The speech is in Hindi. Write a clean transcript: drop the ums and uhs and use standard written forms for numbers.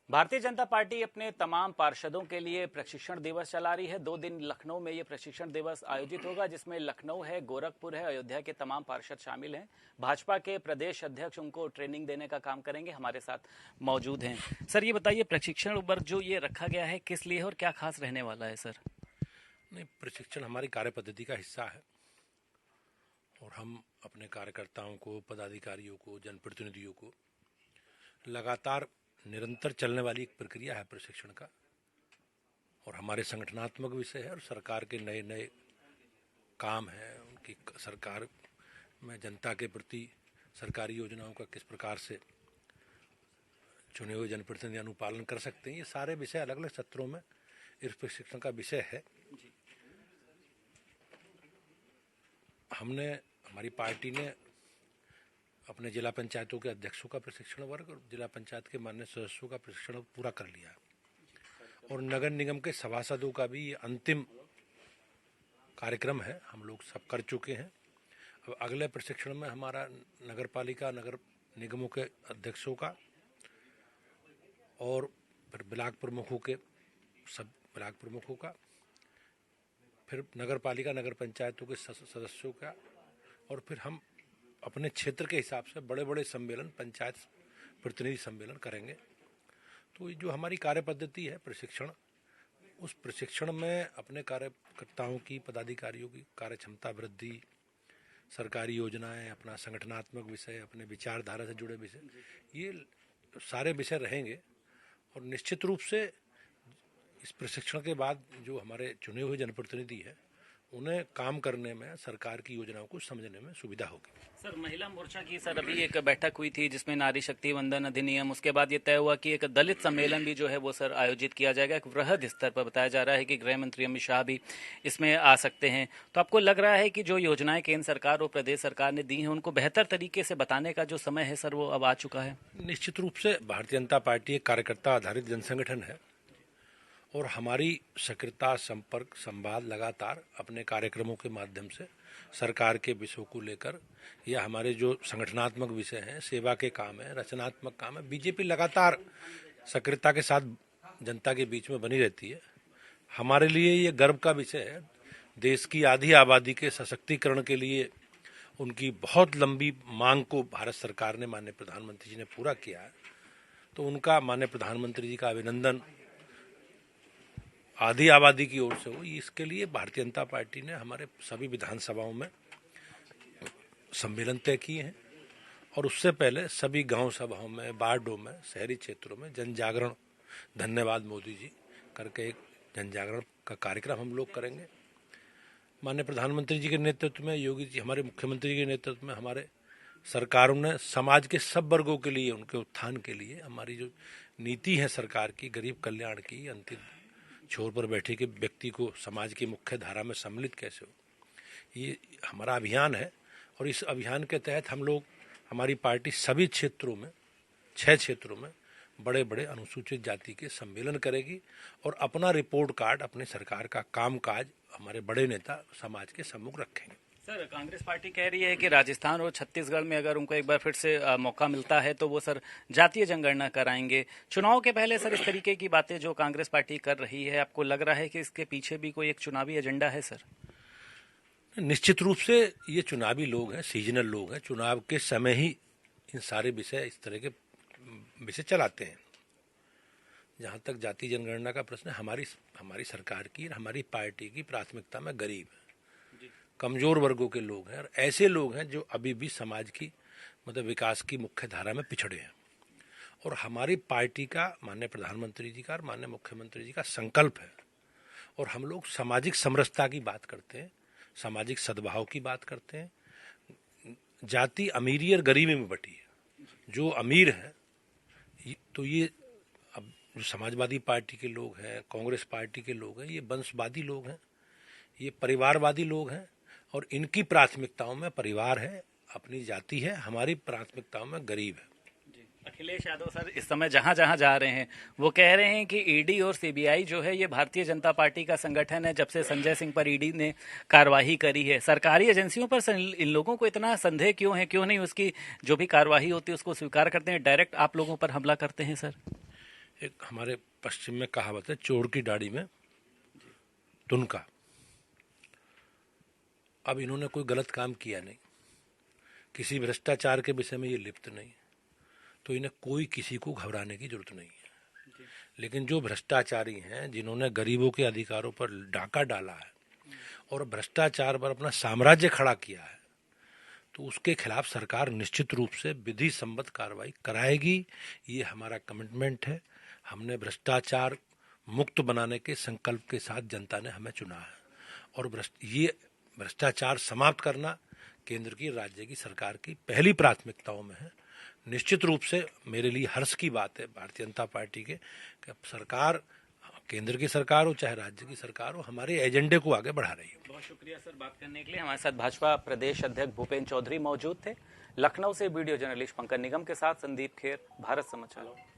भारतीय जनता पार्टी अपने तमाम पार्षदों के लिए प्रशिक्षण दिवस चला रही है। 2 दिन लखनऊ में ये प्रशिक्षण दिवस आयोजित होगा, जिसमें लखनऊ है, गोरखपुर है, अयोध्या के तमाम पार्षद शामिल हैं। भाजपा के प्रदेश अध्यक्ष उनको ट्रेनिंग देने का काम करेंगे, हमारे साथ मौजूद हैं। सर, ये बताइए, प्रशिक्षण वर्ग जो ये रखा गया है किस लिए है और क्या खास रहने वाला है? सर, नहीं, प्रशिक्षण हमारी कार्य पद्धति का हिस्सा है और हम अपने कार्यकर्ताओं को, पदाधिकारियों को, जनप्रतिनिधियों को लगातार निरंतर चलने वाली एक प्रक्रिया है प्रशिक्षण का, और हमारे संगठनात्मक विषय है और सरकार के नए नए काम हैं। उनकी सरकार में जनता के प्रति सरकारी योजनाओं का किस प्रकार से चुने हुए जनप्रतिनिधि अनुपालन कर सकते हैं, ये सारे विषय अलग अलग सत्रों में इस प्रशिक्षण का विषय है। हमारी पार्टी ने अपने जिला पंचायतों के अध्यक्षों का प्रशिक्षण वर्ग और जिला पंचायत के माननीय सदस्यों का प्रशिक्षण पूरा कर लिया है और नगर निगम के सभासदों का भी ये अंतिम कार्यक्रम है, हम लोग सब कर चुके हैं। अब अगले प्रशिक्षण में हमारा नगर पालिका, नगर निगमों के अध्यक्षों का और फिर ब्लॉक प्रमुखों के सब ब्लॉक प्रमुखों का, फिर नगर पालिका, नगर पंचायतों के सदस्यों का, और फिर हम अपने क्षेत्र के हिसाब से बड़े बड़े सम्मेलन, पंचायत प्रतिनिधि सम्मेलन करेंगे। तो ये जो हमारी कार्य पद्धति है प्रशिक्षण, उस प्रशिक्षण में अपने कार्यकर्ताओं की, पदाधिकारियों की कार्य क्षमता वृद्धि, सरकारी योजनाएं, अपना संगठनात्मक विषय, अपने विचारधारा से जुड़े विषय, ये सारे विषय रहेंगे। और निश्चित रूप से इस प्रशिक्षण के बाद जो हमारे चुने हुए जनप्रतिनिधि हैं, उन्हें काम करने में, सरकार की योजनाओं को समझने में सुविधा होगी। सर, महिला मोर्चा की सर अभी एक बैठक हुई थी जिसमें नारी शक्ति वंदन अधिनियम, उसके बाद ये तय हुआ कि एक दलित सम्मेलन भी जो है वो सर आयोजित किया जाएगा। एक वृहद स्तर पर बताया जा रहा है कि गृह मंत्री अमित शाह भी इसमें आ सकते हैं। तो आपको लग रहा है कि जो योजनाएं केंद्र सरकार और प्रदेश सरकार ने दी हैं उनको बेहतर तरीके से बताने का जो समय है सर वो अब आ चुका है? निश्चित रूप से भारतीय जनता पार्टी एक कार्यकर्ता आधारित जनसंगठन है और हमारी सक्रियता, संपर्क, संवाद लगातार अपने कार्यक्रमों के माध्यम से सरकार के विषयों को लेकर, या हमारे जो संगठनात्मक विषय हैं, सेवा के काम है, रचनात्मक काम है, बीजेपी लगातार सक्रियता के साथ जनता के बीच में बनी रहती है। हमारे लिए ये गर्व का विषय है। देश की आधी आबादी के सशक्तिकरण के लिए उनकी बहुत लंबी मांग को भारत सरकार ने, माननीय प्रधानमंत्री जी ने पूरा किया है। तो उनका, माननीय प्रधानमंत्री जी का अभिनंदन आधी आबादी की ओर से हो। इसके लिए भारतीय जनता पार्टी ने हमारे सभी विधानसभाओं में सम्मेलन तय किए हैं और उससे पहले सभी गांव सभाओं में, वार्डों में, शहरी क्षेत्रों में जन जागरण, धन्यवाद मोदी जी करके एक जन जागरण का कार्यक्रम हम लोग करेंगे। माननीय प्रधानमंत्री जी के नेतृत्व में, योगी जी हमारे मुख्यमंत्री जी के नेतृत्व में हमारे सरकारों ने समाज के सब वर्गों के लिए, उनके उत्थान के लिए हमारी जो नीति है सरकार की, गरीब कल्याण की, अंतिम छोर पर बैठे के व्यक्ति को समाज की मुख्य धारा में सम्मिलित कैसे हो, ये हमारा अभियान है। और इस अभियान के तहत हम लोग, हमारी पार्टी सभी क्षेत्रों में, 6 क्षेत्रों में बड़े बड़े अनुसूचित जाति के सम्मेलन करेगी और अपना रिपोर्ट कार्ड, अपने सरकार का कामकाज हमारे बड़े नेता समाज के सम्मुख रखेंगे। सर, कांग्रेस पार्टी कह रही है कि राजस्थान और छत्तीसगढ़ में अगर उनको एक बार फिर से मौका मिलता है तो वो सर जातीय जनगणना कराएंगे। चुनाव के पहले सर इस तरीके की बातें जो कांग्रेस पार्टी कर रही है, आपको लग रहा है कि इसके पीछे भी कोई एक चुनावी एजेंडा है? सर, निश्चित रूप से ये चुनावी लोग हैं, सीजनल लोग हैं। चुनाव के समय ही इन सारे विषय, इस तरह के विषय चलाते हैं। जहाँ तक जाति जनगणना का प्रश्न है, हमारी सरकार की, हमारी पार्टी की प्राथमिकता में गरीब है, कमजोर वर्गों के लोग हैं और ऐसे लोग हैं जो अभी भी समाज की, मतलब विकास की मुख्य धारा में पिछड़े हैं। और हमारी पार्टी का, माननीय प्रधानमंत्री जी का और माननीय मुख्यमंत्री जी का संकल्प है, और हम लोग सामाजिक समरसता की बात करते हैं, सामाजिक सद्भाव की बात करते हैं। जाति अमीरी और गरीबी में बटी है। जो अमीर है, तो ये अब जो समाजवादी पार्टी के लोग हैं, कांग्रेस पार्टी के लोग हैं, ये वंशवादी लोग हैं, ये परिवारवादी लोग हैं और इनकी प्राथमिकताओं में परिवार है, अपनी जाति है। हमारी प्राथमिकताओं में गरीब है। अखिलेश यादव सर इस समय जहां जहां जा रहे हैं वो कह रहे हैं कि ईडी और सीबीआई जो है ये भारतीय जनता पार्टी का संगठन है। जब से संजय सिंह पर ईडी ने कार्रवाई करी है, सरकारी एजेंसियों पर इन लोगों को इतना संदेह क्यों है? क्यों नहीं उसकी जो भी कार्रवाई होती है उसको स्वीकार करते हैं, डायरेक्ट आप लोगों पर हमला करते हैं? सर, एक हमारे पश्चिम में कहावत है, चोर की दाढ़ी में तुनका। अब इन्होंने कोई गलत काम किया नहीं, किसी भ्रष्टाचार के विषय में ये लिप्त नहीं, तो इन्हें कोई किसी को घबराने की जरूरत नहीं है। लेकिन जो भ्रष्टाचारी हैं, जिन्होंने गरीबों के अधिकारों पर डाका डाला है और भ्रष्टाचार पर अपना साम्राज्य खड़ा किया है, तो उसके खिलाफ सरकार निश्चित रूप से विधि सम्मत कार्रवाई कराएगी। ये हमारा कमिटमेंट है। हमने भ्रष्टाचार मुक्त बनाने के संकल्प के साथ जनता ने हमें चुना है, और ये भ्रष्टाचार समाप्त करना केंद्र की, राज्य की सरकार की पहली प्राथमिकताओं में है। निश्चित रूप से मेरे लिए हर्ष की बात है भारतीय जनता पार्टी के कि सरकार, केंद्र की सरकार हो चाहे राज्य की सरकार हो, हमारे एजेंडे को आगे बढ़ा रही है। बहुत शुक्रिया सर बात करने के लिए। हमारे साथ भाजपा प्रदेश अध्यक्ष भूपेंद्र चौधरी मौजूद थे। लखनऊ से वीडियो जर्नलिस्ट पंकज निगम के साथ संदीप खेर, भारत समाचार।